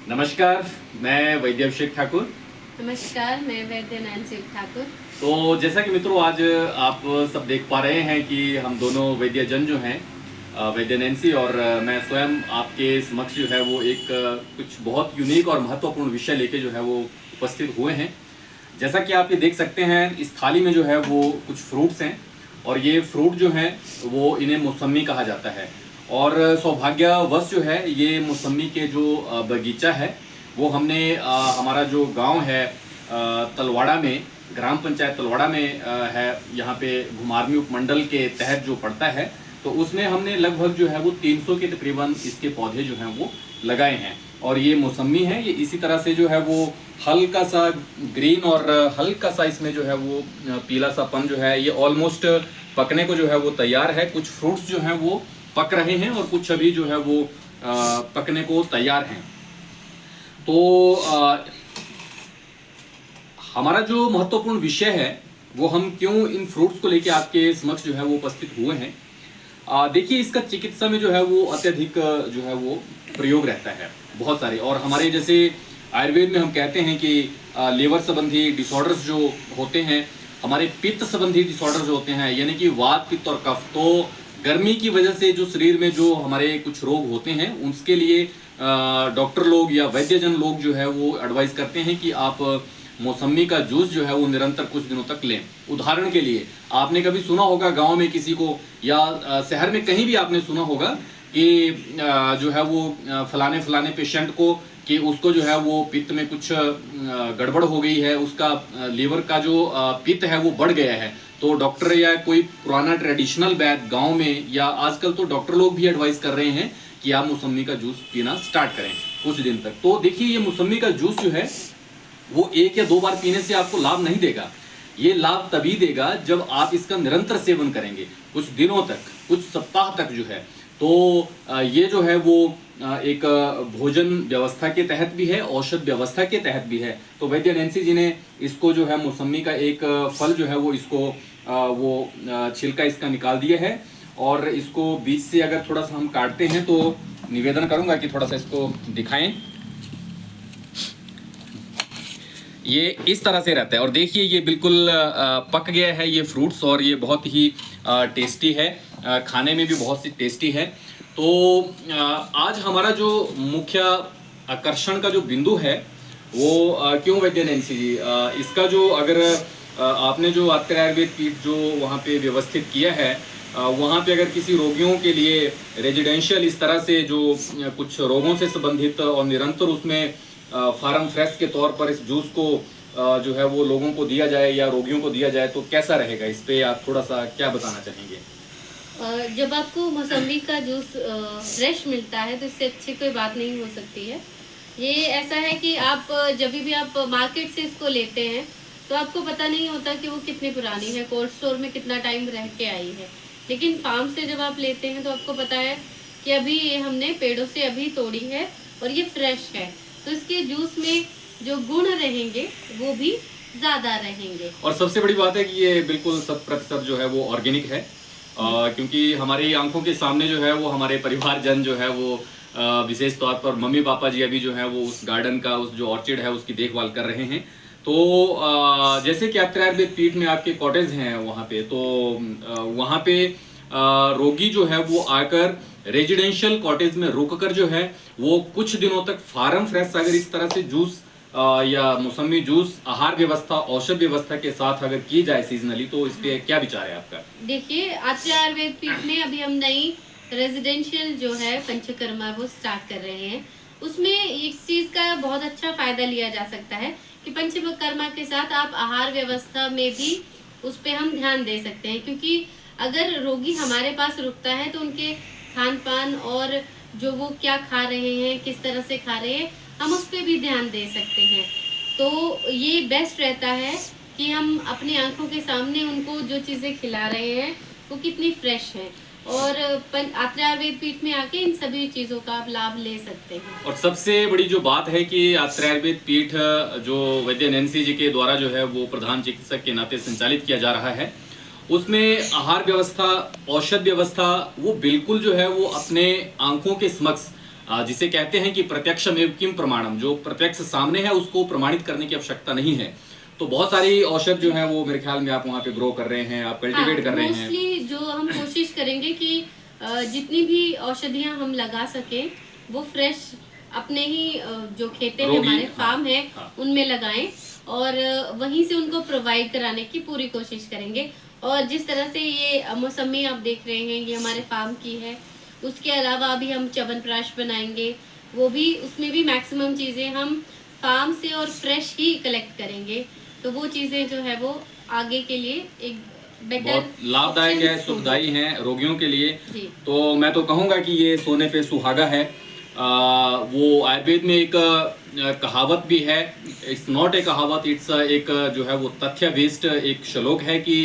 नमस्कार, मैं वैद्य अभिषेक ठाकुर। नमस्कार, मैं वैद्य नैन्सी ठाकुर। तो जैसा कि मित्रों आज आप सब देख पा रहे हैं कि हम दोनों वैद्यजन जो हैं वैद्य नैन्सी और मैं स्वयं आपके समक्ष जो है वो एक कुछ बहुत यूनिक और महत्वपूर्ण विषय लेके जो है वो उपस्थित हुए हैं। जैसा कि आप ये देख सकते हैं, इस थाली में जो है वो कुछ फ्रूट्स हैं और ये फ्रूट जो हैं वो इन्हें मौसमी कहा जाता है। और सौभाग्यवश जो है ये मौसमी के जो बगीचा है वो हमने हमारा जो गांव है तलवाड़ा में, ग्राम पंचायत तलवाड़ा में है, यहाँ पे घुमारवी उपमंडल के तहत जो पड़ता है, तो उसमें हमने लगभग जो है वो 300 के तकरीबन इसके पौधे जो हैं वो लगाए हैं। और ये मौसमी है, ये इसी तरह से जो है वो हल्का सा ग्रीन और हल्का सा इसमें जो है वो पीला सा पन जो है, ये ऑलमोस्ट पकने को जो है वो तैयार है। कुछ फ्रूट्स जो हैं वो पक रहे हैं और कुछ अभी जो है वो पकने को तैयार हैं। तो हमारा जो महत्वपूर्ण विषय है वो हम क्यों इन फ्रूट्स को लेके आपके समक्ष जो है वो उपस्थित हुए हैं। देखिए, इसका चिकित्सा में जो है वो अत्यधिक जो है वो प्रयोग रहता है बहुत सारे। और हमारे जैसे आयुर्वेद में हम कहते हैं कि लीवर संबंधी डिसऑर्डर्स जो होते हैं, हमारे पित्त संबंधी डिसऑर्डर जो होते हैं, यानी कि वात, पित्त और कफ, तो गर्मी की वजह से जो शरीर में जो हमारे कुछ रोग होते हैं उसके लिए डॉक्टर लोग या वैद्यजन लोग जो है वो एडवाइस करते हैं कि आप मौसमी का जूस जो है वो निरंतर कुछ दिनों तक लें। उदाहरण के लिए आपने कभी सुना होगा गांव में किसी को या शहर में कहीं भी आपने सुना होगा कि जो है वो फलाने फलाने पेशेंट को कि उसको जो है वो पित्त में कुछ गड़बड़ हो गई है, उसका लीवर का जो पित्त है वो बढ़ गया है। तो डॉक्टर या कोई पुराना ट्रेडिशनल वैद्य गांव में या आजकल तो डॉक्टर लोग भी एडवाइस कर रहे हैं कि आप मौसमी का जूस पीना स्टार्ट करें कुछ दिन तक। तो देखिए, ये मौसमी का जूस जो है वो 1 या 2 बार पीने से आपको लाभ नहीं देगा। ये लाभ तभी देगा जब आप इसका निरंतर सेवन करेंगे कुछ दिनों तक, कुछ सप्ताह तक जो है। तो ये जो है वो एक भोजन व्यवस्था के तहत भी है, औषध व्यवस्था के तहत भी है। तो वैद्य नैन्सी जी ने इसको जो है मौसमी का एक फल जो है वो इसको वो छिलका इसका निकाल दिया है और इसको बीच से अगर थोड़ा सा हम काटते हैं तो निवेदन करूंगा कि थोड़ा सा इसको दिखाएं। ये इस तरह से रहता है और देखिए ये बिल्कुल पक गया है ये फ्रूट्स और ये बहुत ही टेस्टी है, खाने में भी बहुत सी टेस्टी है। तो आज हमारा जो मुख्य आकर्षण का जो बिंदु है वो क्यों वैद्य नैन्सी जी, इसका जो अगर आपने जो आत्रेय आयुर्वेद पीठ जो वहाँ पे व्यवस्थित किया है, वहाँ पे अगर किसी रोगियों के लिए रेजिडेंशियल इस तरह से जो कुछ रोगों से संबंधित और निरंतर उसमें फार्म फ्रेश के तौर पर इस जूस को जो है वो लोगों को दिया जाए या रोगियों को दिया जाए तो कैसा रहेगा, इस पे आप थोड़ा सा क्या बताना चाहेंगे? जब आपको मौसमी का जूस फ्रेश मिलता है तो इससे अच्छी कोई बात नहीं हो सकती है। ये ऐसा है कि आप जब भी आप मार्केट से इसको लेते हैं तो आपको पता नहीं होता कि वो कितनी पुरानी है, कोल्ड स्टोर में कितना टाइम रह के आई है। लेकिन फार्म से जब आप लेते हैं तो आपको पता है कि अभी ये हमने पेड़ों से अभी तोड़ी है और ये फ्रेश है, तो इसके जूस में जो गुण रहेंगे वो भी ज़्यादा रहेंगे। और सबसे बड़ी बात है कि ये बिल्कुल 100% जो है वो ऑर्गेनिक है, क्योंकि हमारी आंखों के सामने जो है वो हमारे परिवारजन जो है वो विशेष तौर पर मम्मी पापा जी अभी जो है वो उस गार्डन का, उस जो ऑर्चिड है उसकी देखभाल कर रहे हैं। तो जैसे कि आत्रेय आयुर्वेद पीठ में आपके कॉटेज हैं वहाँ पे, तो वहाँ पे रोगी जो है वो आकर रेजिडेंशियल कॉटेज में रुककर जो है वो कुछ दिनों तक फार्म फ्रेश अगर इस तरह से जूस या मौसमी जूस आहार व्यवस्था, औषध व्यवस्था के साथ अगर की जाए सीजनली, तो इस पे क्या विचार है आपका? देखिए, आत्रेय आयुर्वेद पीठ में अभी हम नई रेजिडेंशियल जो है पंचकर्मा वो स्टार्ट कर रहे हैं। उसमें इस चीज का बहुत अच्छा फायदा लिया जा सकता है कि पंचकर्मा के साथ आप आहार व्यवस्था में भी उस पे हम ध्यान दे सकते हैं, क्योंकि अगर रोगी हमारे पास रुकता है तो उनके खान पान और जो वो क्या खा रहे हैं, किस तरह से खा रहे हैं, हम उस पर भी ध्यान दे सकते हैं। तो ये बेस्ट रहता है कि हम अपनी आंखों के सामने उनको जो चीज़ें खिला रहे हैं वो कितनी फ्रेश है, और आत्रेय आयुर्वेद पीठ में आके इन सभी चीज़ों का आप लाभ ले सकते हैं। और सबसे बड़ी जो बात है कि आत्रेय आयुर्वेद पीठ जो वैद्य नैन्सी जी के द्वारा जो है वो प्रधान चिकित्सक के नाते संचालित किया जा रहा है, उसमें आहार व्यवस्था, औषध व्यवस्था वो बिल्कुल जो है वो अपने आंखों के समक्ष जिसे कहते हैं कि प्रत्यक्षमेव किम प्रमाणम, जो प्रत्यक्ष सामने है उसको प्रमाणित करने की आवश्यकता नहीं है। तो बहुत सारी औषध जो है वो मेरे ख्याल में आप वहाँ पे ग्रो कर रहे हैं, आप कल्टीवेट कर रहे हैं। मोस्टली जो हम कोशिश करेंगे कि जितनी भी औषधियां हम लगा सके वो फ्रेश अपने ही जो खेते हैं हमारे फार्म है उनमें लगाएं और वहीं से उनको प्रोवाइड कराने की पूरी कोशिश करेंगे। और जिस तरह से ये मौसमी आप देख रहे हैं ये हमारे फार्म की है, उसके अलावा अभी हम च्यवनप्राश बनाएंगे, वो भी उसमें भी मैक्सिमम चीज़ें हम फार्म से और फ्रेश ही कलेक्ट करेंगे। तो वो चीज़ें जो है वो आगे के लिए एक बेटर बहुत लाभदायक है, सुखदायी है रोगियों के लिए। तो मैं तो कहूँगा कि ये सोने पे सुहागा है। वो आयुर्वेद में एक कहावत भी है, इट्स नॉट ए कहावत, इट्स एक जो है वो तथ्य बेस्ड एक श्लोक है कि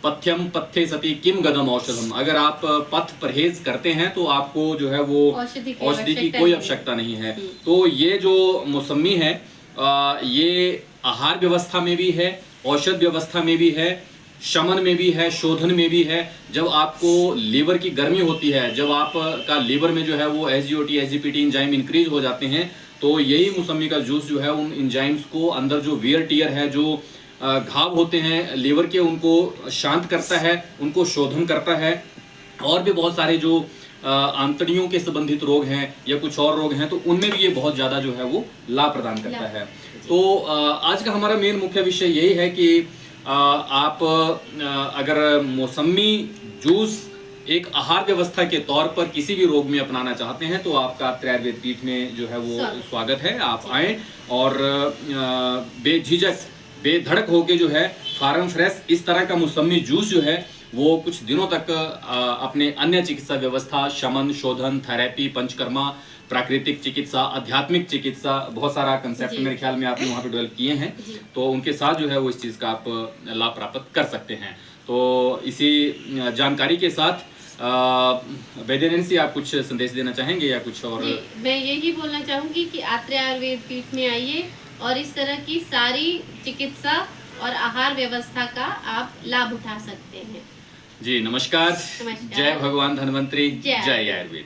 पथ्यम पथ्ये सति किम गदम औषधम। अगर आप पथ परहेज करते हैं तो आपको जो है वो औषधि की कोई आवश्यकता नहीं है। तो ये जो मौसमी है ये आहार व्यवस्था में भी है, औषध व्यवस्था में भी है, शमन में भी है, शोधन में भी है। जब आपको लीवर की गर्मी होती है, जब आपका लीवर में जो है वो एसजीओटी एसजीपीटी इंजाइम इंक्रीज हो जाते हैं, तो यही मौसमी का जूस जो है उन इंजाइम्स को अंदर जो वियर टियर है, जो घाव होते हैं लीवर के, उनको शांत करता है, उनको शोधन करता है। और भी बहुत सारे जो आंतड़ियों के संबंधित रोग हैं या कुछ और रोग हैं तो उनमें भी ये बहुत ज़्यादा जो है वो लाभ प्रदान करता है। तो आज का हमारा मेन मुख्य विषय यही है कि आप अगर मौसमी जूस एक आहार व्यवस्था के तौर पर किसी भी रोग में अपनाना चाहते हैं तो आपका अत्रे आयुर्वेद पीठ में जो है वो स्वागत है। आप आएँ और बेझिझक बेधड़क होके जो है फार्म फ्रेश इस तरह का मौसमी जूस जो है वो कुछ दिनों तक अपने अन्य चिकित्सा व्यवस्था, शमन, शोधन, थेरेपी, पंचकर्मा, प्राकृतिक चिकित्सा, आध्यात्मिक चिकित्सा, बहुत सारा कंसेप्ट मेरे ख्याल में आपने वहाँ पे डेवलप किए हैं। तो उनके साथ जो है वो इस चीज़ का आप लाभ प्राप्त कर सकते हैं। तो इसी जानकारी के साथ वैद्यनंसी आप कुछ संदेश देना चाहेंगे या कुछ और? मैं यही बोलना चाहूँगी कि अत्रे आयुर्वेद पीठ में आइए और इस तरह की सारी चिकित्सा और आहार व्यवस्था का आप लाभ उठा सकते हैं। जी नमस्कार। जय भगवान धन्वंतरी, जय आयुर्वेद।